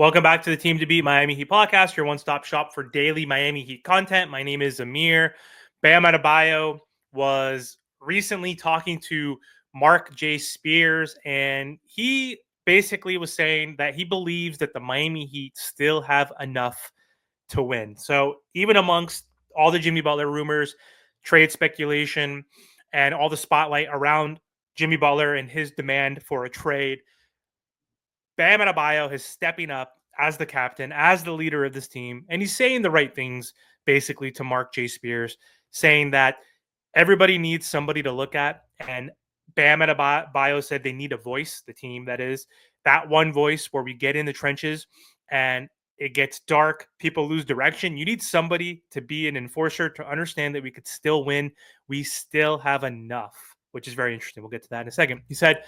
Welcome back to the Team to Beat Miami Heat podcast, your one-stop shop for daily Miami Heat content. My name is Amir. Bam Adebayo was recently talking to Marc J. and he basically was saying that he believes that the Miami Heat still have enough to win. So even amongst all the Jimmy Butler rumors, trade speculation, and all the spotlight around Jimmy Butler and his demand for a trade, Bam Adebayo is stepping up as the captain, as the leader of this team, and he's saying the right things basically to Marc J. saying that everybody needs somebody to look at. And Bam Adebayo said they need a voice, the team that is, that one voice where we get in the trenches and it gets dark, people lose direction. You need somebody to be an enforcer to understand that we could still win. We still have enough, which is very interesting. We'll get to that in a second. He said,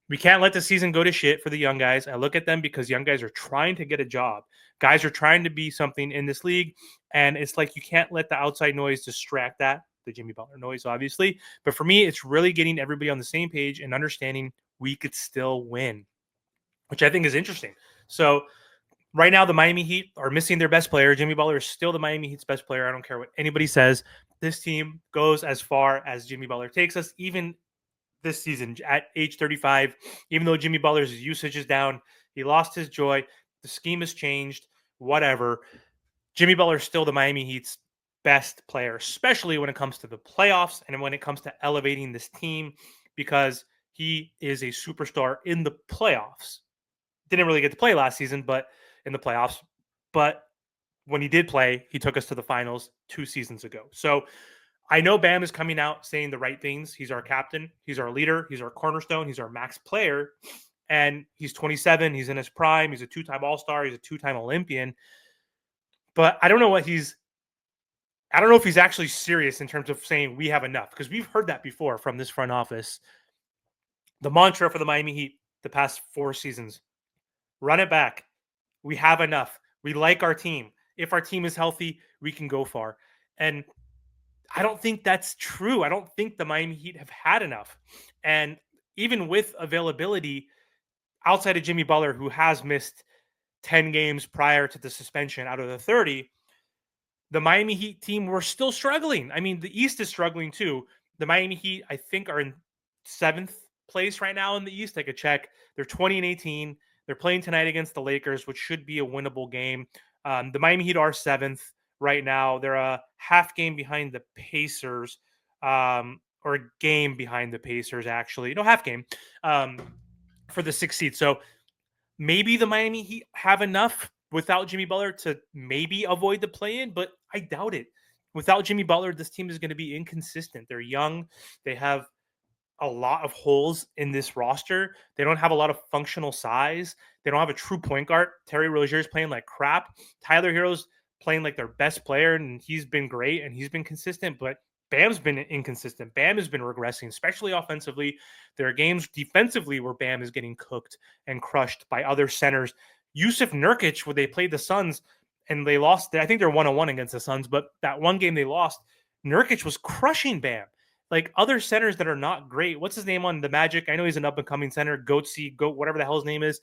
we can't let the season go to shit for the young guys. I look at them because young guys are trying to get a job. Guys are trying to be something in this league. And it's like you can't let the outside noise distract that, the Jimmy Butler noise, obviously. But for me, it's really getting everybody on the same page and understanding we could still win, which I think is interesting. So right now, the Miami Heat are missing their best player. Jimmy Butler is still the Miami Heat's best player. I don't care what anybody says. This team goes as far as Jimmy Butler takes us, even this season at age 35, even though Jimmy Butler's usage is down, he lost his joy, the scheme has changed, whatever. Jimmy Butler is still the Miami Heat's best player, especially when it comes to the playoffs and when it comes to elevating this team, because he is a superstar in the playoffs. Didn't really get to play last season, but in the playoffs. But when he did play, he took us to the finals 2 seasons ago. So I know Bam is coming out saying the right things. He's our captain. He's our leader. He's our cornerstone. He's our max player. And he's 27. He's in his prime. He's a 2-time All-Star. He's a 2-time Olympian. But I don't know if he's actually serious in terms of saying we have enough, because we've heard that before from this front office. The mantra for the Miami Heat the past 4 seasons, run it back. We have enough. We like our team. If our team is healthy, we can go far. And I don't think that's true. I don't think the Miami Heat have had enough. And even with availability outside of Jimmy Butler, who has missed 10 games prior to the suspension out of the 30, the Miami Heat team were still struggling. I mean, the East is struggling too. The Miami Heat, I think, are in 7th place right now in the East. I could check. They're 20-18. They're playing tonight against the Lakers, which should be a winnable game. The Miami Heat are 7th right now. They're a half game behind the Pacers, or a game behind the Pacers, actually. No, half game for the 6th seed. So maybe the Miami Heat have enough without Jimmy Butler to maybe avoid the play-in, but I doubt it. Without Jimmy Butler, this team is going to be inconsistent. They're young. They have a lot of holes in this roster. They don't have a lot of functional size. They don't have a true point guard. Terry Rozier's playing like crap. Tyler Herro's playing like their best player, and he's been great and he's been consistent, but Bam's been inconsistent. Bam has been regressing, especially offensively. There are games defensively where Bam is getting cooked and crushed by other centers. Yusuf Nurkic, where they played the Suns and they lost, I think they're 1-1 against the Suns, but that one game they lost, Nurkic was crushing Bam. Like other centers that are not great. What's his name on the Magic? I know he's an up-and-coming center, Goat, whatever the hell his name is.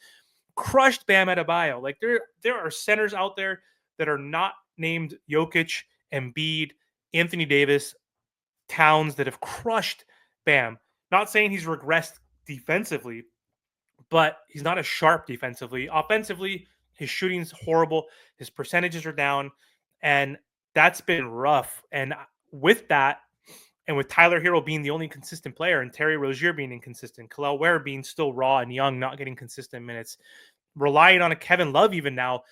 Crushed Bam Adebayo. Like there are centers out there that are not named Jokic, Embiid, Anthony Davis, Towns that have crushed Bam. Not saying he's regressed defensively, but he's not as sharp defensively. Offensively, his shooting's horrible. His percentages are down, and that's been rough. And with that, and with Tyler Herro being the only consistent player and Terry Rozier being inconsistent, Kel'el Ware being still raw and young, not getting consistent minutes, relying on a Kevin Love even now,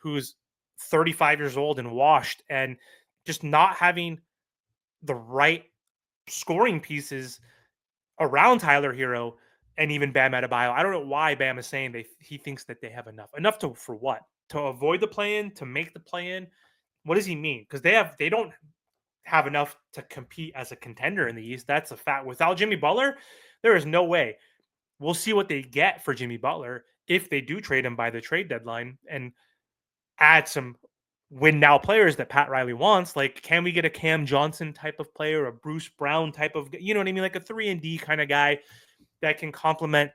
who's 35 years old and washed, and just not having the right scoring pieces around Tyler Herro and even Bam Adebayo. I don't know why Bam is saying he thinks that they have enough. Enough for what? To avoid the play-in? To make the play-in? What does he mean? Because they don't have enough to compete as a contender in the East. That's a fact. Without Jimmy Butler, there is no way. We'll see what they get for Jimmy Butler if they do trade him by the trade deadline and add some win now players that Pat Riley wants. Like, can we get a Cam Johnson type of player, a Bruce Brown type of, you know what I mean? Like a 3-and-D kind of guy that can complement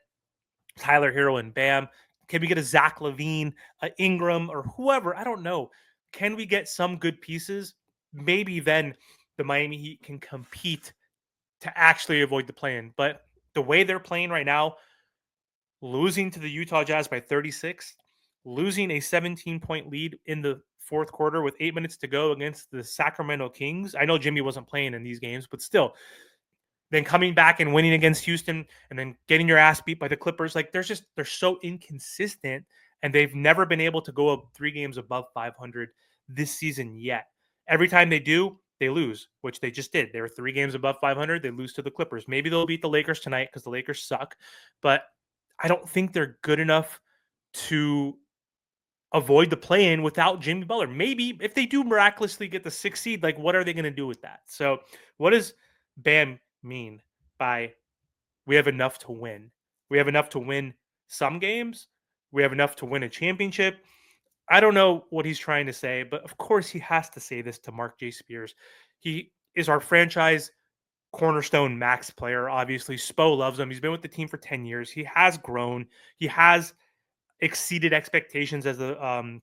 Tyler Herro and Bam, Can we get a Zach LaVine, a Ingram, or whoever? I don't know. Can we get some good pieces? Maybe then the Miami Heat can compete to actually avoid the play-in. But the way they're playing right now, losing to the Utah Jazz by 36, losing a 17-point lead in the fourth quarter with 8 minutes to go against the Sacramento Kings. I know Jimmy wasn't playing in these games, but still, then coming back and winning against Houston and then getting your ass beat by the Clippers. Like they're so inconsistent, and they've never been able to go up 3 games above 500 this season yet. Every time they do, they lose, which they just did. They were 3 games above 500. They lose to the Clippers. Maybe they'll beat the Lakers tonight because the Lakers suck, but I don't think they're good enough to avoid the play-in without Jimmy Butler. Maybe if they do miraculously get the 6th seed, like what are they going to do with that? So what does Bam mean by we have enough to win? We have enough to win some games. We have enough to win a championship. I don't know what he's trying to say, but of course he has to say this to Marc J. Spears. He is our franchise cornerstone max player. Obviously, Spo loves him. He's been with the team for 10 years. He has grown. He has exceeded expectations as the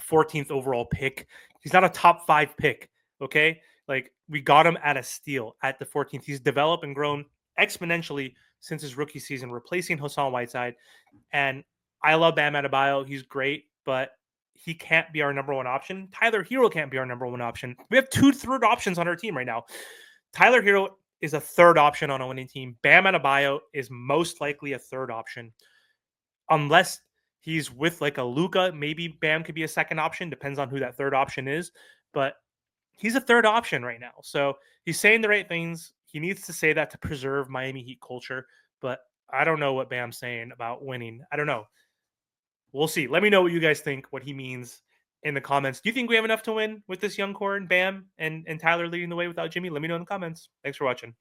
14th overall pick. He's not a top 5 pick, okay? Like we got him at a steal at the 14th. He's developed and grown exponentially since his rookie season, replacing Hassan Whiteside. And I love Bam Adebayo. He's great, but he can't be our number one option. Tyler Hero can't be our number one option. We have 2 third options on our team right now. Tyler Hero is a third option on a winning team. Bam Adebayo is most likely a third option. Unless he's with like a Luka, maybe Bam could be a second option. Depends on who that third option is. But he's a third option right now. So he's saying the right things. He needs to say that to preserve Miami Heat culture. But I don't know what Bam's saying about winning. I don't know. We'll see. Let me know what you guys think, what he means in the comments. Do you think we have enough to win with this young core and Bam and Tyler leading the way without Jimmy? Let me know in the comments. Thanks for watching.